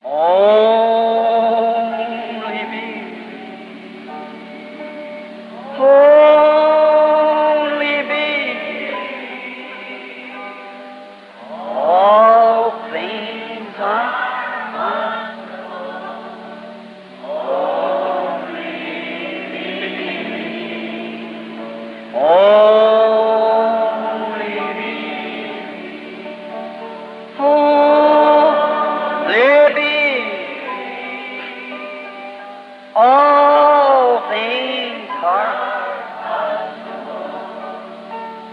Only me. Only me. All things are only me. Only me. All things are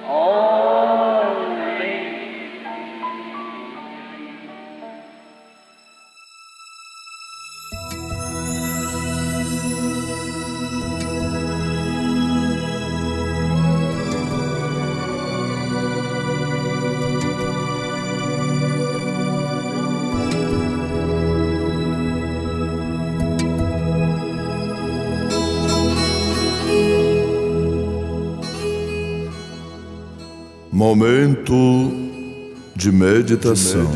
only. Momento de meditação.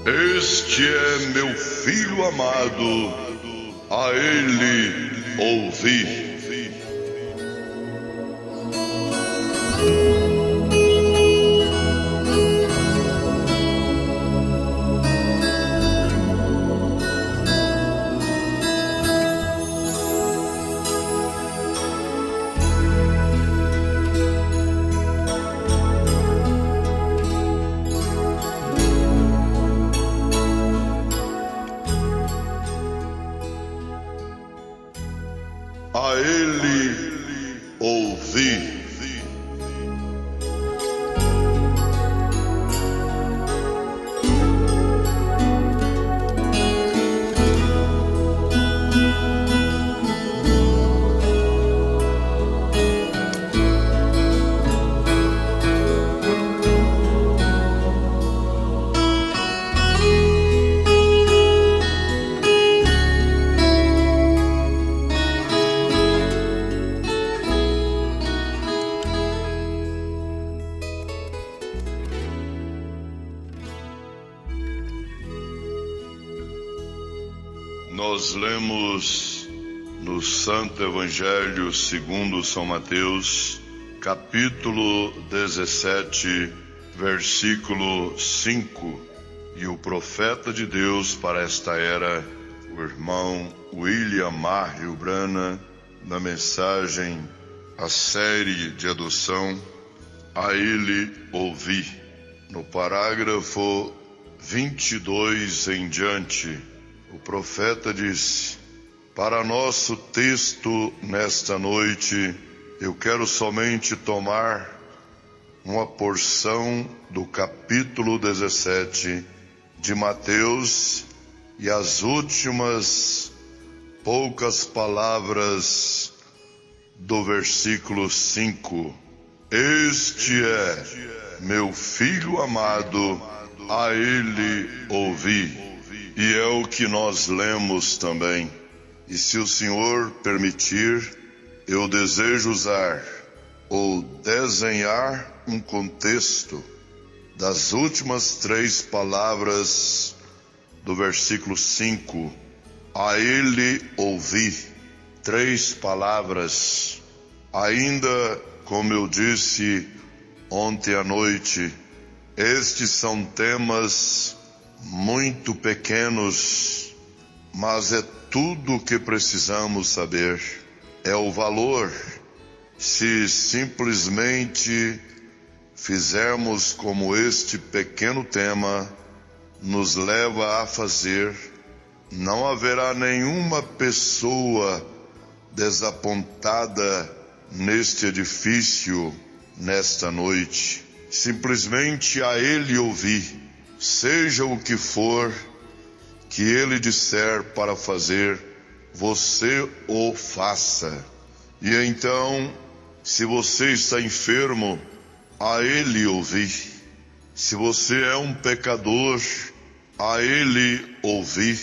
Este é meu filho amado, a ele ouvi. A ele ouvi. Nós lemos no Santo Evangelho segundo São Mateus, capítulo 17, versículo 5. E o profeta de Deus para esta era, o irmão William Marriott Branham, na mensagem A Série de Adoção, a ele ouvi. No parágrafo 22 em diante, o profeta disse: para nosso texto nesta noite, eu quero somente tomar uma porção do capítulo 17 de Mateus e as últimas poucas palavras do versículo 5. Este é meu filho amado, a ele ouvi. E é o que nós lemos também. E se o Senhor permitir, eu desejo usar ou desenhar um contexto das últimas 3 palavras do versículo 5. A ele ouvi. 3 palavras. Ainda, como eu disse ontem à noite, estes são temas muito pequenos, mas é tudo o que precisamos saber. É o valor. Se simplesmente fizermos como este pequeno tema nos leva a fazer, não haverá nenhuma pessoa desapontada neste edifício nesta noite. Simplesmente a ele ouvi. Seja o que for que ele disser para fazer, você o faça. E então, se você está enfermo, a ele ouvi. Se você é um pecador, a Ele ouvir.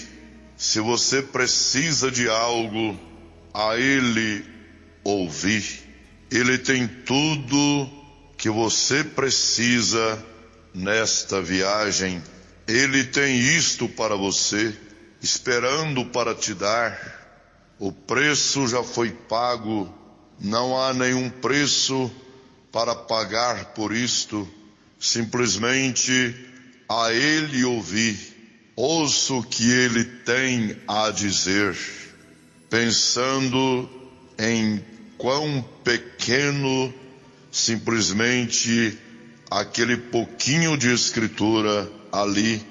Se você precisa de algo, a Ele ouvir. Ele tem tudo que você precisa nesta viagem. Ele tem isto para você, esperando para te dar. O preço já foi pago, não há nenhum preço para pagar por isto. Simplesmente a Ele ouvir. Ouça o que Ele tem a dizer, pensando em quão pequeno simplesmente aquele pouquinho de escritura ali,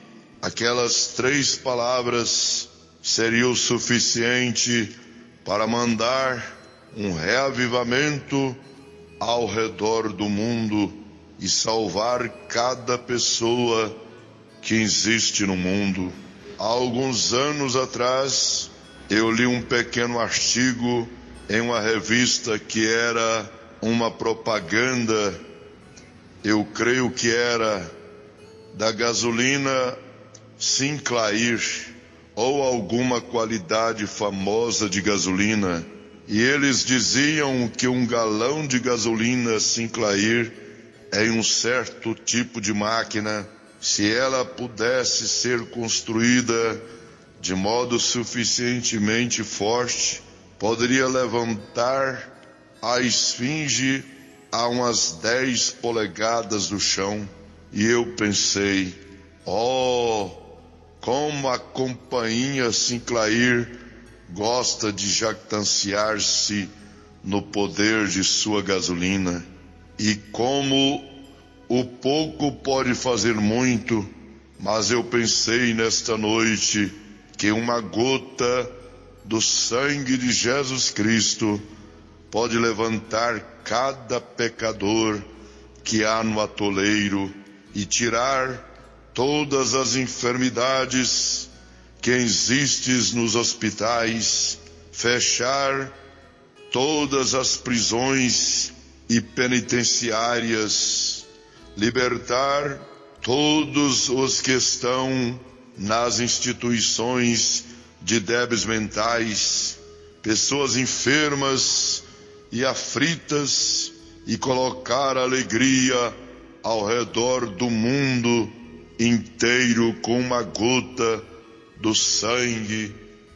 aquelas 3 palavras seria o suficiente para mandar um reavivamento ao redor do mundo e salvar cada pessoa que existe no mundo. Há alguns anos atrás, eu li um pequeno artigo em uma revista que era uma propaganda, eu creio que era da gasolina Sinclair ou alguma qualidade famosa de gasolina, e eles diziam que um galão de gasolina Sinclair em um certo tipo de máquina, se ela pudesse ser construída de modo suficientemente forte, poderia levantar a esfinge a umas 10 polegadas do chão. E eu pensei, como a companhia Sinclair gosta de jactanciar-se no poder de sua gasolina, e como o pouco pode fazer muito. Mas eu pensei nesta noite que uma gota do sangue de Jesus Cristo pode levantar cada pecador que há no atoleiro e tirar todas as enfermidades que existem nos hospitais, fechar todas as prisões e penitenciárias, libertar todos os que estão nas instituições de débeis mentais, pessoas enfermas e aflitas, e colocar alegria ao redor do mundo inteiro com uma gota do sangue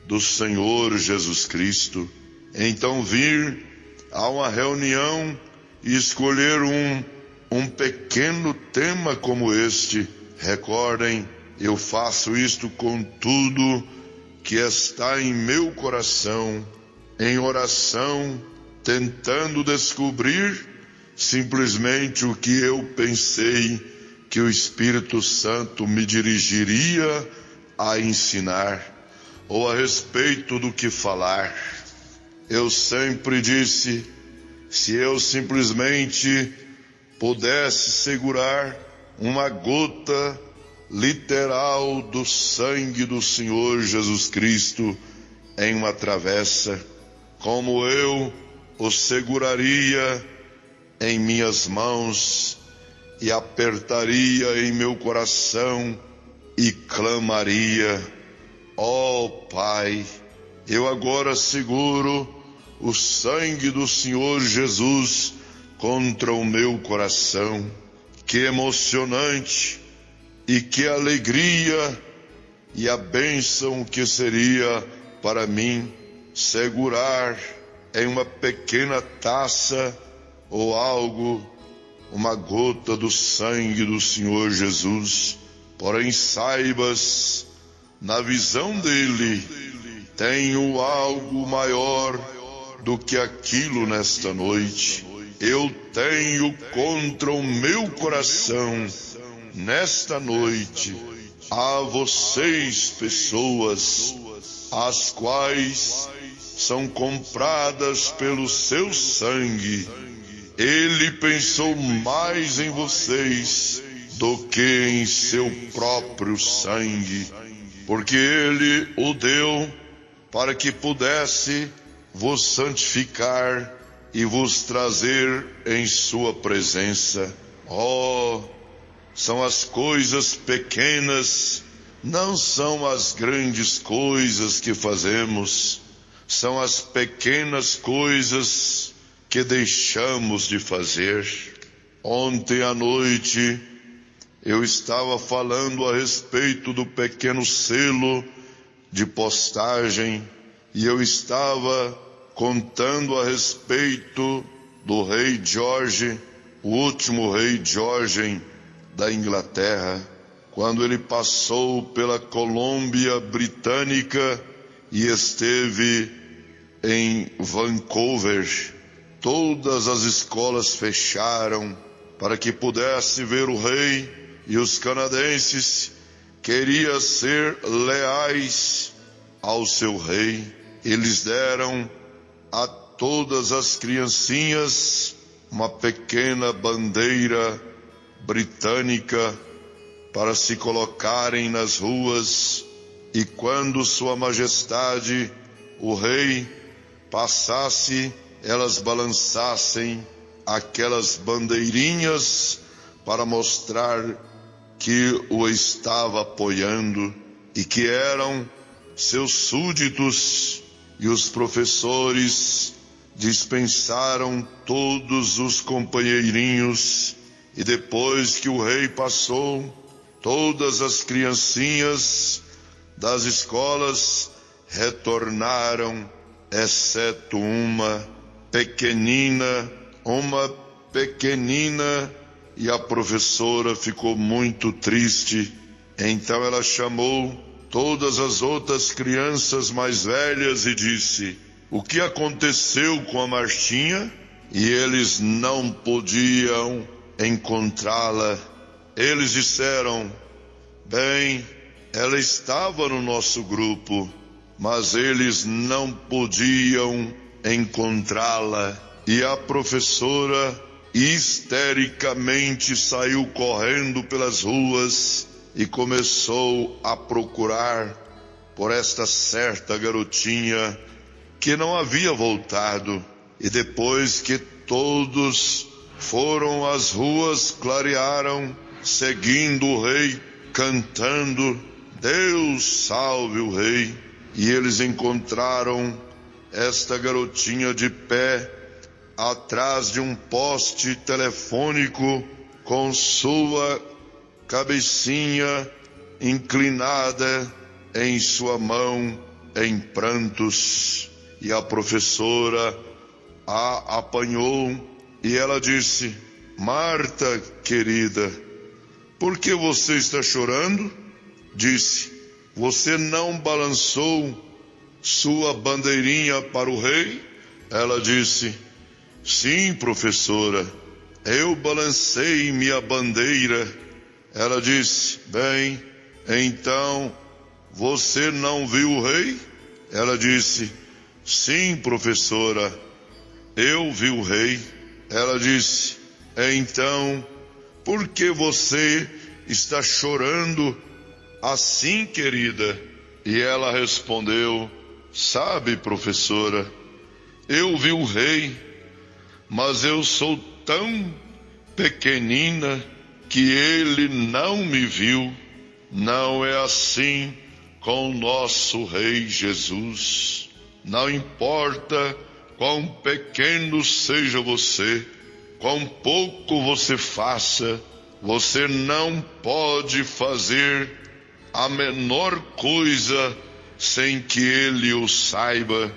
do Senhor Jesus Cristo. Então vir a uma reunião e escolher um pequeno tema como este. Recordem, eu faço isto com tudo que está em meu coração, em oração, tentando descobrir simplesmente o que eu pensei que o Espírito Santo me dirigiria a ensinar, ou a respeito do que falar. Eu sempre disse, se eu simplesmente pudesse segurar uma gota literal do sangue do Senhor Jesus Cristo em uma travessa, como eu o seguraria em minhas mãos e apertaria em meu coração e clamaria: ó Pai, eu agora seguro o sangue do Senhor Jesus contra o meu coração. Que emocionante e que alegria e a bênção que seria para mim segurar em uma pequena taça ou algo, uma gota do sangue do Senhor Jesus. Porém saibas, na visão dele, tenho algo maior do que aquilo nesta noite. Eu tenho contra o meu coração, nesta noite, a vocês pessoas, as quais são compradas pelo seu sangue. Ele pensou mais em vocês do que em seu próprio sangue, porque ele o deu para que pudesse vos santificar e vos trazer em sua presença. são as coisas pequenas, não são as grandes coisas que fazemos, são as pequenas coisas que deixamos de fazer. Ontem à noite eu estava falando a respeito do pequeno selo de postagem e eu estava contando a respeito do rei George, o último rei George da Inglaterra, quando ele passou pela Colômbia Britânica e esteve em Vancouver. Todas as escolas fecharam para que pudesse ver o rei, e os canadenses queriam ser leais ao seu rei. Eles deram a todas as criancinhas uma pequena bandeira britânica para se colocarem nas ruas, e quando Sua Majestade, o rei, passasse, elas balançassem aquelas bandeirinhas para mostrar que o estava apoiando e que eram seus súditos. E os professores dispensaram todos os companheirinhos, e depois que o rei passou, todas as criancinhas das escolas retornaram, exceto uma pequenina, e a professora ficou muito triste. Então ela chamou todas as outras crianças mais velhas e disse: o que aconteceu com a Martinha? E eles não podiam encontrá-la. Eles disseram: bem, ela estava no nosso grupo, mas eles não podiam encontrá-la. E a professora histericamente saiu correndo pelas ruas e começou a procurar por esta certa garotinha que não havia voltado. E depois que todos foram às ruas, clarearam, seguindo o rei, cantando Deus salve o rei, e eles encontraram esta garotinha de pé atrás de um poste telefônico, com sua cabecinha inclinada em sua mão, em prantos. E a professora a apanhou e ela disse: Marta, querida, por que você está chorando? Disse: você não balançou sua bandeirinha para o rei? Ela disse: sim, professora, eu balancei minha bandeira. Ela disse: bem, então você não viu o rei? Ela disse: sim, professora, eu vi o rei. Ela disse: então, por que você está chorando assim, querida? E ela respondeu: sabe, professora, eu vi o rei, mas eu sou tão pequenina que ele não me viu. Não é assim com o nosso Rei Jesus. Não importa quão pequeno seja você, quão pouco você faça, você não pode fazer a menor coisa sem que ele o saiba.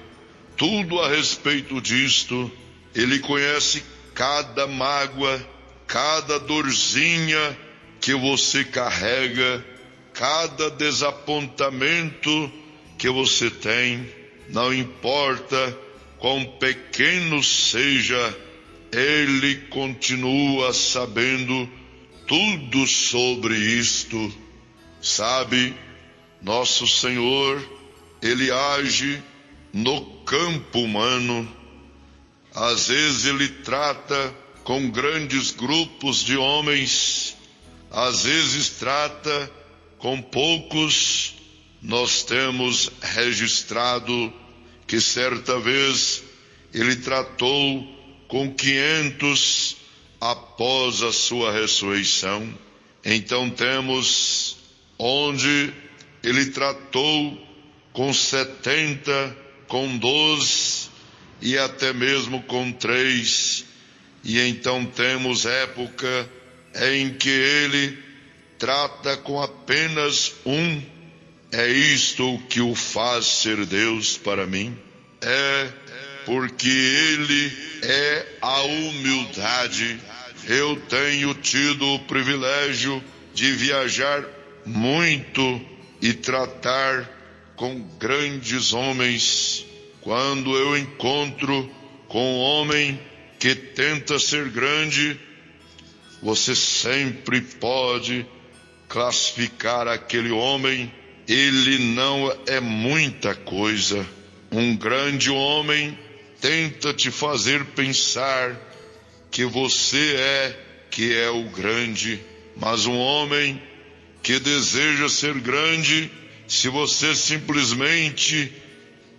Tudo a respeito disto. Ele conhece cada mágoa, cada dorzinha que você carrega, cada desapontamento que você tem. Não importa quão pequeno seja, ele continua sabendo tudo sobre isto. Sabe, nosso Senhor, ele age no campo humano. Às vezes ele trata com grandes grupos de homens, às vezes trata com poucos. Nós temos registrado que certa vez ele tratou com 500 após a sua ressurreição. Então temos onde ele tratou com 70, com 12 e até mesmo com 3. E então temos época em que ele trata com apenas 1. É isto que o faz ser Deus para mim. É porque ele é a humildade. Eu tenho tido o privilégio de viajar muito e tratar com grandes homens. Quando eu encontro com um homem que tenta ser grande, você sempre pode classificar aquele homem. Ele não é muita coisa. Um grande homem tenta te fazer pensar que você que é o grande. Mas um homem que deseja ser grande, se você simplesmente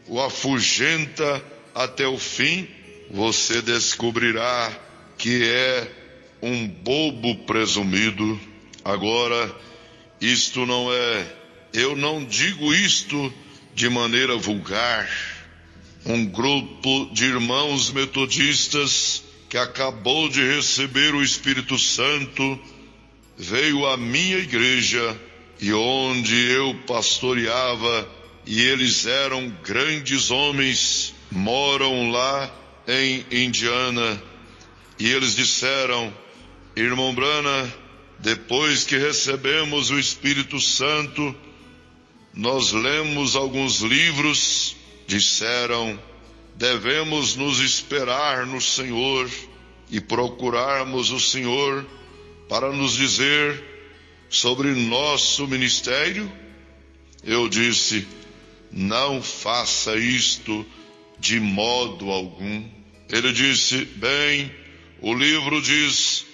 o afugenta até o fim, você descobrirá que é um bobo presumido. Agora, isto não é... Eu não digo isto de maneira vulgar. Um grupo de irmãos metodistas que acabou de receber o Espírito Santo veio à minha igreja, e onde eu pastoreava, e eles eram grandes homens, moram lá em Indiana, e eles disseram: irmão Branham, depois que recebemos o Espírito Santo, nós lemos alguns livros. Disseram: devemos nos esperar no Senhor e procurarmos o Senhor para nos dizer sobre nosso ministério. Eu disse: não faça isto de modo algum. Ele disse: bem, o livro diz.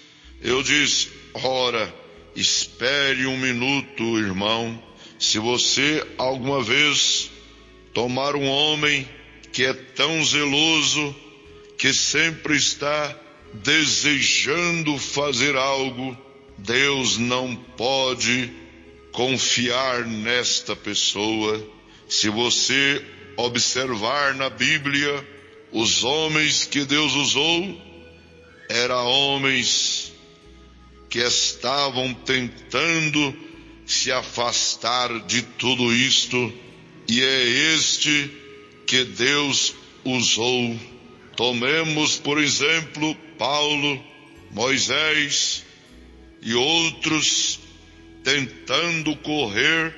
Eu disse: ora, espere um minuto, irmão. Se você alguma vez tomar um homem que é tão zeloso, que sempre está desejando fazer algo, Deus não pode confiar nesta pessoa. Se você observar na Bíblia, os homens que Deus usou eram homens que estavam tentando se afastar de tudo isto, e é este que Deus usou. Tomemos, por exemplo, Paulo, Moisés e outros tentando correr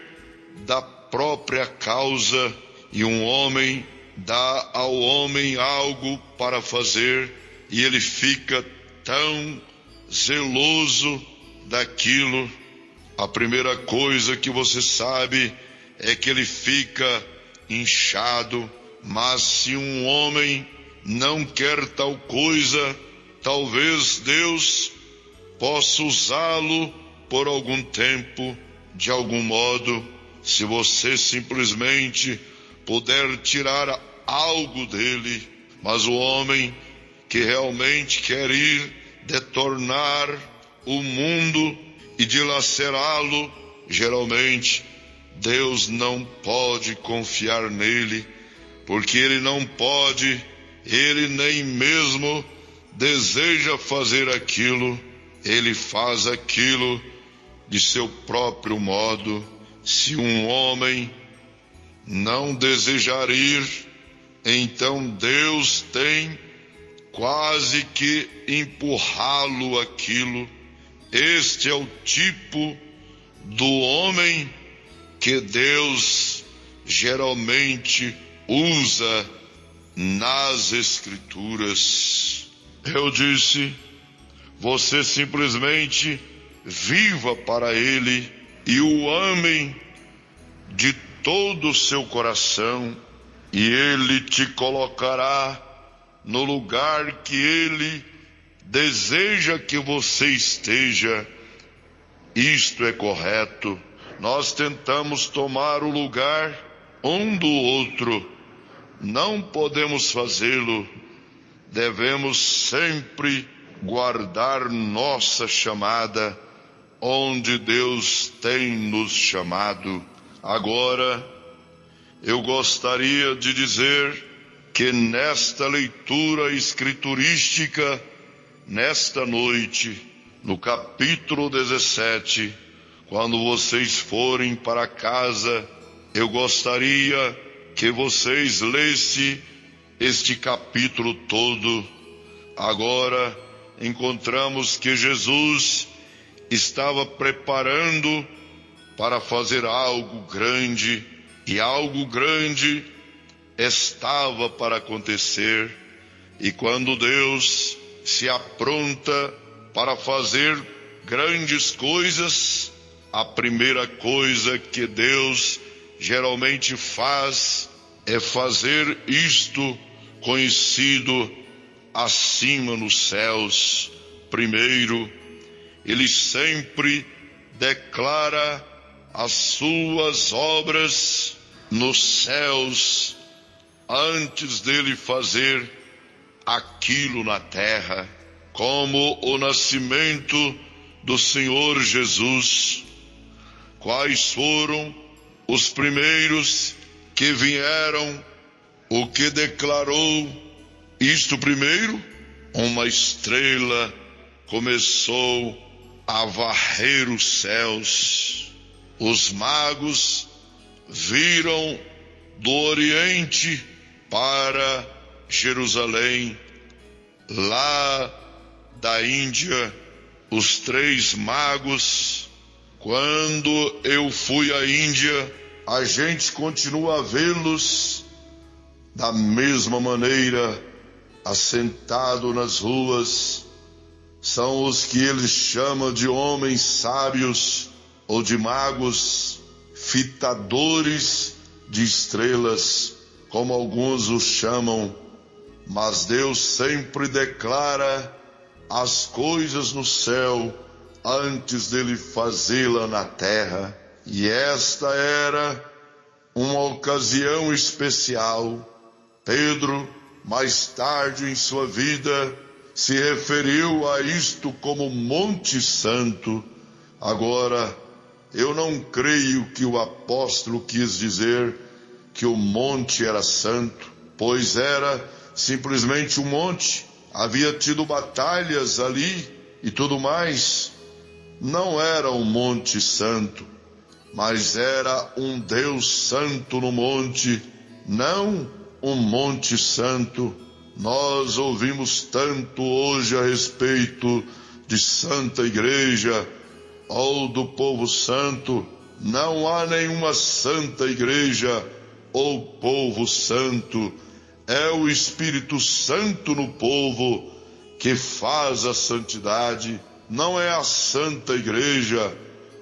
da própria causa, e um homem dá ao homem algo para fazer e ele fica tão zeloso daquilo. A primeira coisa que você sabe é que ele fica inchado. Mas se um homem não quer tal coisa, talvez Deus possa usá-lo por algum tempo, de algum modo. Se você simplesmente puder tirar algo dele. Mas o homem que realmente quer ir detornar o mundo e dilacerá-lo, geralmente Deus não pode confiar nele, porque ele não pode, ele nem mesmo deseja fazer aquilo, ele faz aquilo de seu próprio modo. Se um homem não desejar ir, então Deus tem quase que empurrá-lo aquilo. Este é o tipo do homem que Deus geralmente usa nas Escrituras. Eu disse: você simplesmente viva para Ele e o amem de todo o seu coração, e Ele te colocará no lugar que Ele deseja que você esteja. Isto é correto. Nós tentamos tomar o lugar um do outro. Não podemos fazê-lo. Devemos sempre guardar nossa chamada, onde Deus tem nos chamado. Agora, eu gostaria de dizer que nesta leitura escriturística, nesta noite, no capítulo 17, quando vocês forem para casa, eu gostaria que vocês lessem este capítulo todo. Agora, encontramos que Jesus estava preparando para fazer algo grande, e algo grande estava para acontecer. E quando Deus se apronta para fazer grandes coisas, a primeira coisa que Deus geralmente faz é fazer isto conhecido acima nos céus. Primeiro, Ele sempre declara as suas obras nos céus antes dele fazer aquilo na terra, como o nascimento do Senhor Jesus. Quais foram os primeiros que vieram? O que declarou isto primeiro? Uma estrela começou a varrer os céus. Os magos viram do Oriente para Jerusalém, lá da Índia, os 3 magos. Quando eu fui à Índia, a gente continua a vê-los da mesma maneira, assentado nas ruas. São os que eles chamam de homens sábios ou de magos, fitadores de estrelas, como alguns os chamam. Mas Deus sempre declara as coisas no céu antes dele fazê-la na terra. E esta era uma ocasião especial. Pedro, mais tarde em sua vida, se referiu a isto como Monte Santo. Agora, eu não creio que o apóstolo quis dizer que o monte era santo, pois era simplesmente um monte. Havia tido batalhas ali e tudo mais. Não era um monte santo, mas era um Deus santo no monte, não um monte santo. Nós ouvimos tanto hoje a respeito de Santa Igreja ou do povo santo. Não há nenhuma Santa Igreja ou povo santo. É o Espírito Santo no povo que faz a santidade. Não é a Santa Igreja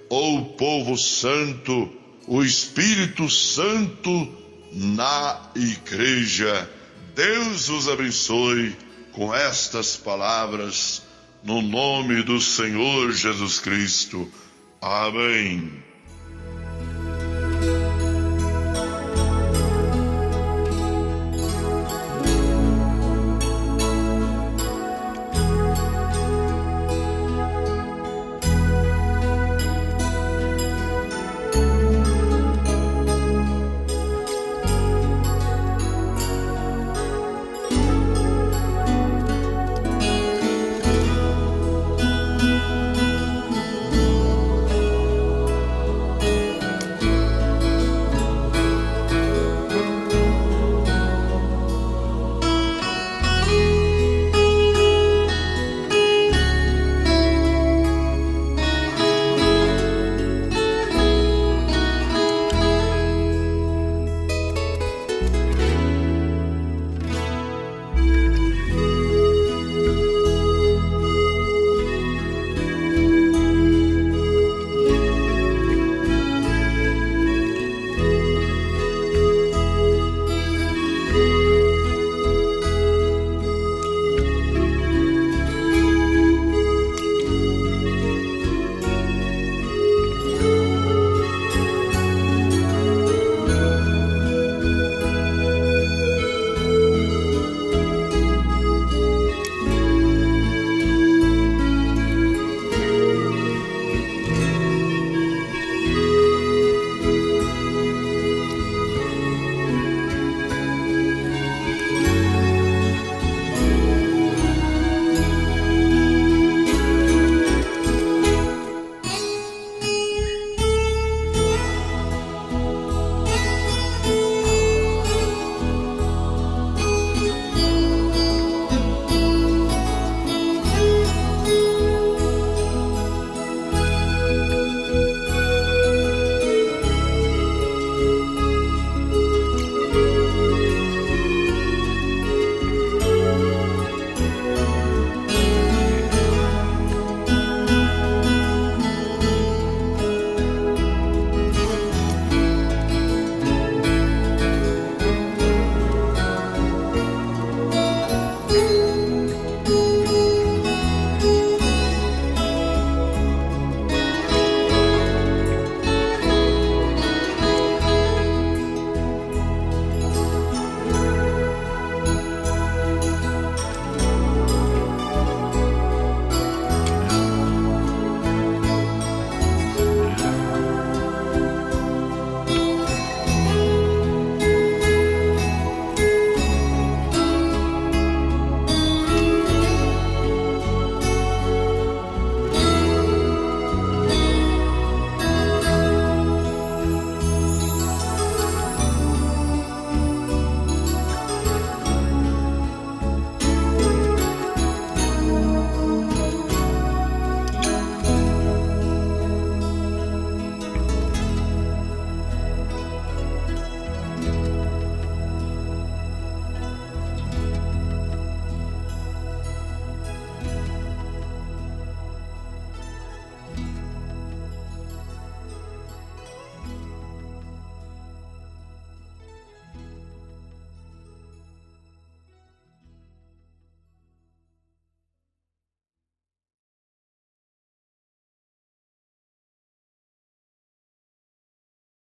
ou o povo santo. O Espírito Santo na Igreja. Deus os abençoe com estas palavras, no nome do Senhor Jesus Cristo. Amém.